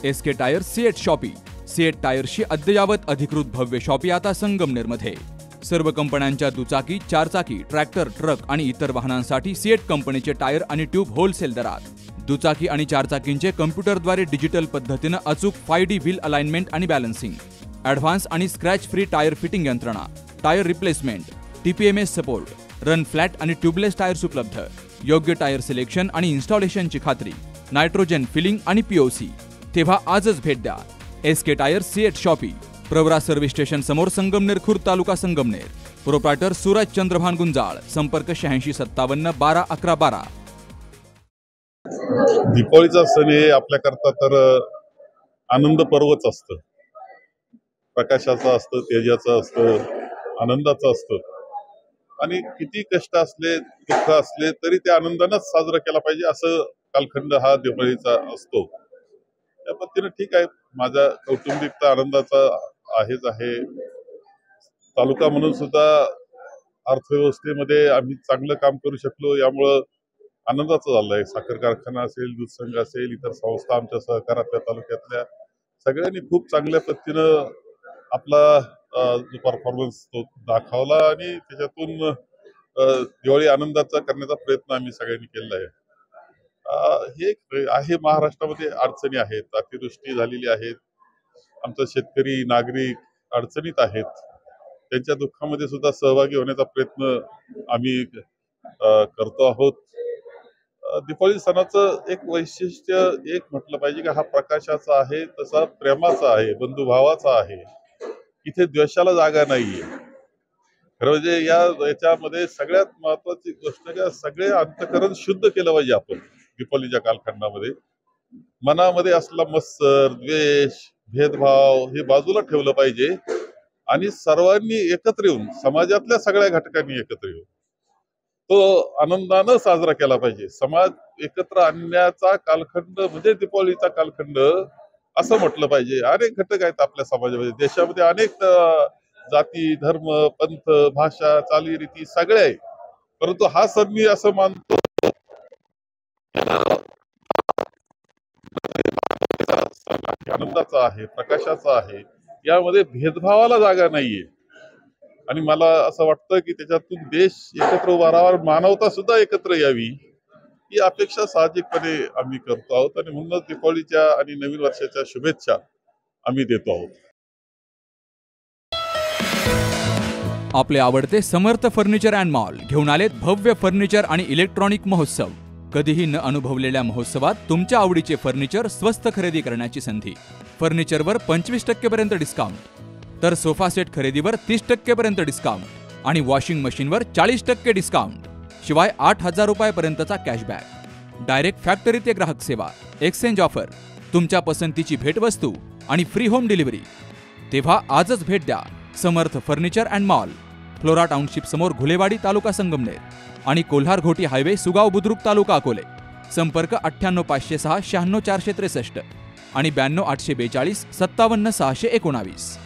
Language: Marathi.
SK tyre CEAT shoppe. CEAT टायर्सची अद्ययावत अधिकृत भव्य शॉपी आता संगमनेरमध्ये। सर्व कंपन्यांच्या दुचाकी, चारचाकी, ट्रॅक्टर, ट्रक आणि इतर वाहनांसाठी सीएट कंपनीचे टायर आणि ट्यूब होलसेल दरात। दुचाकी आणि चारचाकींचे कम्प्युटरद्वारे डिजिटल पद्धतीने अचूक 5D व्हील अलाइनमेंट आणि बॅलन्सिंग, ॲडव्हान्स आणि स्क्रॅच फ्री टायर फिटिंग यंत्रणा, tyre replacement, TPMS support, run flat आणि ट्यूबलेस टायर्स उपलब्ध। योग्य टायर सिलेक्शन आणि इन्स्टॉलेशनची खात्री, नायट्रोजन फिलिंग आणि POC। तेव्हा आजच भेट द्या SK tyre CEAT shoppe, Pravara service station समोर, संगमनेर खुर्द, तालुका संगमनेर। प्रोप्रायटर सूरज चंद्रभान गुंजाळ। संपर्क 8657 12 11 12। दीपावलीचा सण हे आपल्याकरता तर आनंद पर्वच असतं। प्रकाशाचं असतं, तेजाचं असतं, आनंदाचं असतं आणि किती कष्ट असले, दुःख असले तरी ते आनंदानेच साजरा केला पाहिजे असं कालखंड हा दिवाळीचा असतो। त्या पद्धतीने ठीक आहे, माझा कौटुंबिक आनंदाचा आहेच आहे। तालुका म्हणून सुद्धा अर्थव्यवस्थेमध्ये आम्ही चांगलं काम करू शकलो, यामुळं आनंदाचं झालंय। साखर कारखाना असेल, दूध संघ असेल, इतर संस्था आमच्या सहकारातल्या तालुक्यातल्या सगळ्यांनी खूप चांगल्या पद्धतीनं आपला जो परफॉर्मन्स तो दाखवला आणि त्याच्यातून दिवाळी आनंदाचा करण्याचा प्रयत्न आम्ही सगळ्यांनी केलेला आहे। हे आहे, महाराष्ट्रामध्ये अडचणी आहेत, अतिवृष्टी झालेली आहेत, आमचा शेतकरी नागरिक अडचणीत आहेत, त्यांच्या दुःखामध्ये सुद्धा सहभागी होण्याचा प्रयत्न आम्ही करतो आहोत। दीपावली सणाचं एक वैशिष्ट्य एक म्हटलं पाहिजे की हा प्रकाशाचा आहे, तसा प्रेमाचा आहे, बंधुभावाचा आहे। इथे द्वेषाला जागा नाहीये। खरं म्हणजे याच्यामध्ये सगळ्यात महत्वाची गोष्ट की सगळे अंतःकरण शुद्ध केलं पाहिजे आपण दीपावलीच्या कालखंडामध्ये। मनामध्ये असला मत्सर, द्वेष, भेदभाव हे बाजूला ठेवलं पाहिजे आणि सर्वांनी एकत्र येऊन, समाजातल्या सगळ्या घटकांनी एकत्र येऊन तो आनंदानं साजरा केला पाहिजे। समाज एकत्र आणण्याचा कालखंड म्हणजे दीपावलीचा कालखंड असं म्हटलं पाहिजे। अनेक घटक आहेत आपल्या समाजामध्ये, देशामध्ये अनेक जाती, धर्म, पंथ, भाषा, चालीरीती सगळे आहे, परंतु हा सण मी असं मानतो आनंदाचा आहे, प्रकाशाचा आहे, यामध्ये भेदभावाला जागा नाहीये। आणि मला असं वाटतं की त्याच्यातून देश एकत्र उभा राहावा, मानवता सुद्धा एकत्र यावी, ही अपेक्षा साहजिकपणे आम्ही करतो आहोत आणि म्हणूनच दीपावलीच्या आणि नवीन वर्षाच्या शुभेच्छा आम्ही देतो आहोत। आपले आवडते समर्थ फर्निचर अँड मॉल घेऊन आलेत भव्य फर्निचर आणि इलेक्ट्रॉनिक महोत्सव। कधीही न अनुभवलेल्या महोत्सवात तुमच्या आवडीचे फर्निचर स्वस्त खरेदी करण्याची संधी। फर्निचरवर 25% पर्यंत डिस्काउंट, तर सोफा सेट खरेदीवर 30% पर्यंत डिस्काउंट आणि वॉशिंग मशीनवर 40% डिस्काउंट, शिवाय 8,000 रुपयांपर्यंतचा कॅशबॅक। डायरेक्ट फॅक्टरी ते ग्राहक सेवा, एक्सचेंज ऑफर, तुमच्या पसंतीची भेटवस्तू आणि फ्री होम डिलिव्हरी। तेव्हा आजच भेट द्या Samarth furniture and mall, Flora township समोर, घुलेवाडी, तालुका संगमनेर आणि कोल्हार घोटी हायवे, सुगाव बुद्रुक, तालुका अकोले। संपर्क 98 506 96 463 आणि 92 842 57 619।